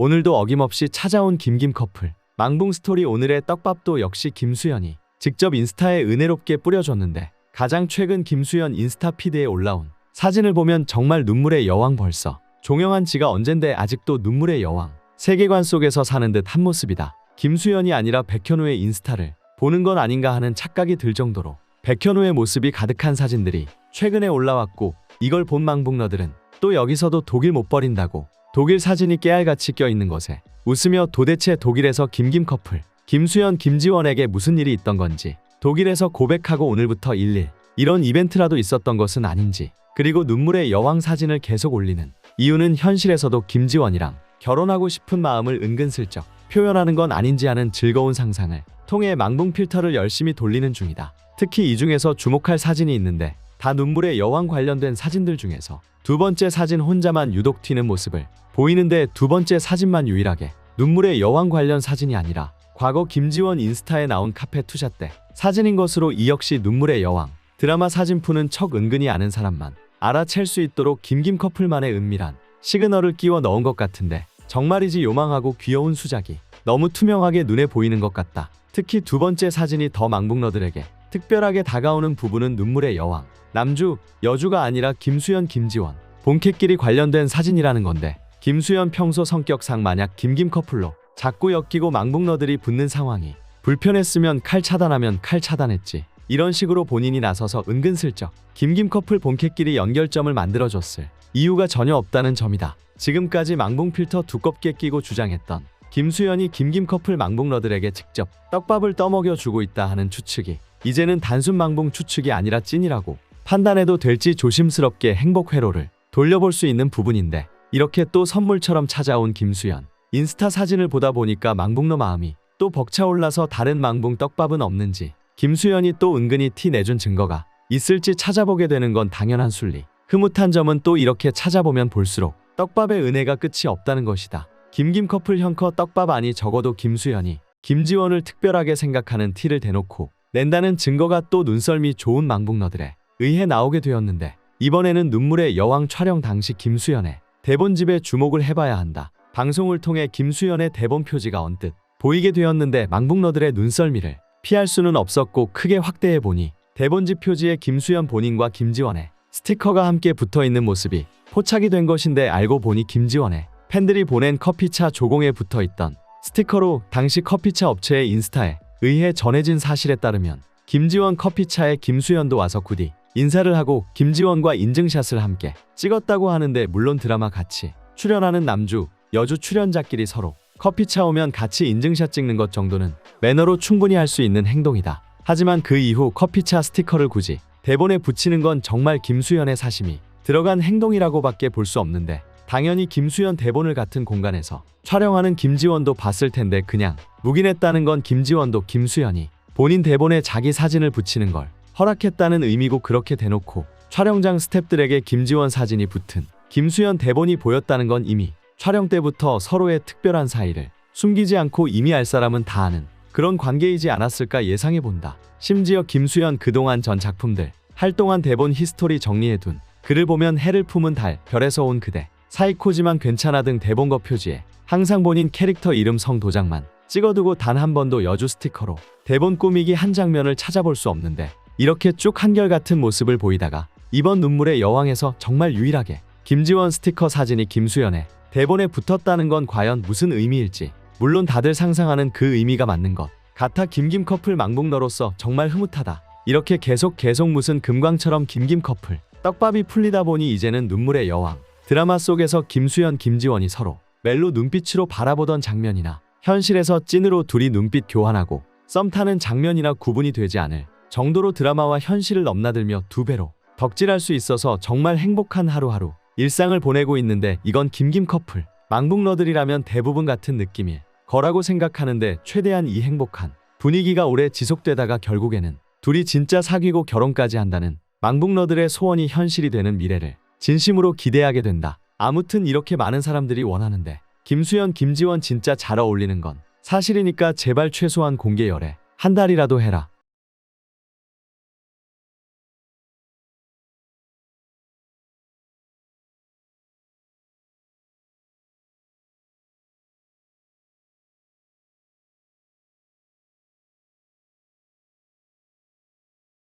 오늘도 어김없이 찾아온 김김 커플. 망붕 스토리. 오늘의 떡밥도 역시 김수현이 직접 인스타에 은혜롭게 뿌려줬는데, 가장 최근 김수현 인스타 피드에 올라온 사진을 보면 정말 눈물의 여왕. 벌써 종영한 지가 언젠데 아직도 눈물의 여왕 세계관 속에서 사는 듯 한 모습이다. 김수현이 아니라 백현우의 인스타를 보는 건 아닌가 하는 착각이 들 정도로 백현우의 모습이 가득한 사진들이 최근에 올라왔고, 이걸 본 망붕러들은 또 여기서도 독일 못 버린다고 독일 사진이 깨알같이 껴있는 것에 웃으며 도대체 독일에서 김김 커플 김수현 김지원에게 무슨 일이 있던 건지, 독일에서 고백하고 오늘부터 1일 이런 이벤트라도 있었던 것은 아닌지, 그리고 눈물의 여왕 사진을 계속 올리는 이유는 현실에서도 김지원이랑 결혼하고 싶은 마음을 은근슬쩍 표현하는 건 아닌지 하는 즐거운 상상을 통해 망붕 필터를 열심히 돌리는 중이다. 특히 이 중에서 주목할 사진이 있는데, 다 눈물의 여왕 관련된 사진들 중에서 두 번째 사진 혼자만 유독 튀는 모습을 보이는데, 두 번째 사진만 유일하게 눈물의 여왕 관련 사진이 아니라 과거 김지원 인스타에 나온 카페 투샷 때 사진인 것으로, 이 역시 눈물의 여왕 드라마 사진 푸는 척 은근히 아는 사람만 알아챌 수 있도록 김김 커플만의 은밀한 시그널을 끼워 넣은 것 같은데, 정말이지 요망하고 귀여운 수작이 너무 투명하게 눈에 보이는 것 같다. 특히 두 번째 사진이 더 망붕러들에게 특별하게 다가오는 부분은 눈물의 여왕 남주, 여주가 아니라 김수현 김지원 본캐끼리 관련된 사진이라는 건데, 김수현 평소 성격상 만약 김김 커플로 자꾸 엮이고 망붕러들이 붙는 상황이 불편했으면 칼 차단하면 칼 차단했지, 이런 식으로 본인이 나서서 은근슬쩍 김김 커플 본캐끼리 연결점을 만들어줬을 이유가 전혀 없다는 점이다. 지금까지 망붕 필터 두껍게 끼고 주장했던 김수현이 김김 커플 망붕러들에게 직접 떡밥을 떠먹여주고 있다 하는 추측이 이제는 단순 망붕 추측이 아니라 찐이라고 판단해도 될지 조심스럽게 행복 회로를 돌려볼 수 있는 부분인데, 이렇게 또 선물처럼 찾아온 김수현 인스타 사진을 보다 보니까 망붕러 마음이 또 벅차올라서, 다른 망붕 떡밥은 없는지, 김수현이 또 은근히 티 내준 증거가 있을지 찾아보게 되는 건 당연한 순리. 흐뭇한 점은 또 이렇게 찾아보면 볼수록 떡밥의 은혜가 끝이 없다는 것이다. 김김 커플 현커 떡밥 아니 적어도 김수현이 김지원을 특별하게 생각하는 티를 대놓고 낸다는 증거가 또 눈썰미 좋은 망붕러들에 의해 나오게 되었는데, 이번에는 눈물의 여왕 촬영 당시 김수현의 대본집에 주목을 해봐야 한다. 방송을 통해 김수현의 대본 표지가 언뜻 보이게 되었는데, 망붕러들의 눈썰미를 피할 수는 없었고, 크게 확대해보니 대본집 표지에 김수현 본인과 김지원의 스티커가 함께 붙어있는 모습이 포착이 된 것인데, 알고 보니 김지원의 팬들이 보낸 커피차 조공에 붙어있던 스티커로 당시 커피차 업체의 인스타에 의해 전해진 사실에 따르면, 김지원 커피차에 김수현도 와서 굳이 인사를 하고 김지원과 인증샷을 함께 찍었다고 하는데, 물론 드라마 같이 출연하는 남주, 여주 출연자끼리 서로 커피차 오면 같이 인증샷 찍는 것 정도는 매너로 충분히 할 수 있는 행동이다. 하지만 그 이후 커피차 스티커를 굳이 대본에 붙이는 건 정말 김수현의 사심이 들어간 행동이라고밖에 볼 수 없는데, 당연히 김수현 대본을 같은 공간에서 촬영하는 김지원도 봤을 텐데, 그냥 묵인했다는 건 김지원도 김수현이 본인 대본에 자기 사진을 붙이는 걸 허락했다는 의미고, 그렇게 대놓고 촬영장 스태프들에게 김지원 사진이 붙은 김수현 대본이 보였다는 건 이미 촬영 때부터 서로의 특별한 사이를 숨기지 않고 이미 알 사람은 다 아는 그런 관계이지 않았을까 예상해본다. 심지어 김수현 그동안 전 작품들 활동한 대본 히스토리 정리해둔 글을 보면 해를 품은 달, 별에서 온 그대, 사이코지만 괜찮아 등 대본거 표지에 항상 본인 캐릭터 이름 성 도장만 찍어두고 단 한 번도 여주 스티커로 대본 꾸미기 한 장면을 찾아볼 수 없는데, 이렇게 쭉 한결같은 모습을 보이다가 이번 눈물의 여왕에서 정말 유일하게 김지원 스티커 사진이 김수현의 대본에 붙었다는 건 과연 무슨 의미일지, 물론 다들 상상하는 그 의미가 맞는 것 같아 김김 커플 망붕러로서 정말 흐뭇하다. 이렇게 계속 무슨 금광처럼 김김 커플 떡밥이 풀리다 보니 이제는 눈물의 여왕 드라마 속에서 김수현 김지원이 서로 멜로 눈빛으로 바라보던 장면이나 현실에서 찐으로 둘이 눈빛 교환하고 썸 타는 장면이나 구분이 되지 않을 정도로 드라마와 현실을 넘나들며 두 배로 덕질할 수 있어서 정말 행복한 하루하루 일상을 보내고 있는데, 이건 김김 커플 망붕러들이라면 대부분 같은 느낌일 거라고 생각하는데, 최대한 이 행복한 분위기가 오래 지속되다가 결국에는 둘이 진짜 사귀고 결혼까지 한다는 망붕러들의 소원이 현실이 되는 미래를 진심으로 기대하게 된다. 아무튼 이렇게 많은 사람들이 원하는데, 김수현 김지원 진짜 잘 어울리는 건 사실이니까 제발 최소한 공개 열애 한 달이라도 해라.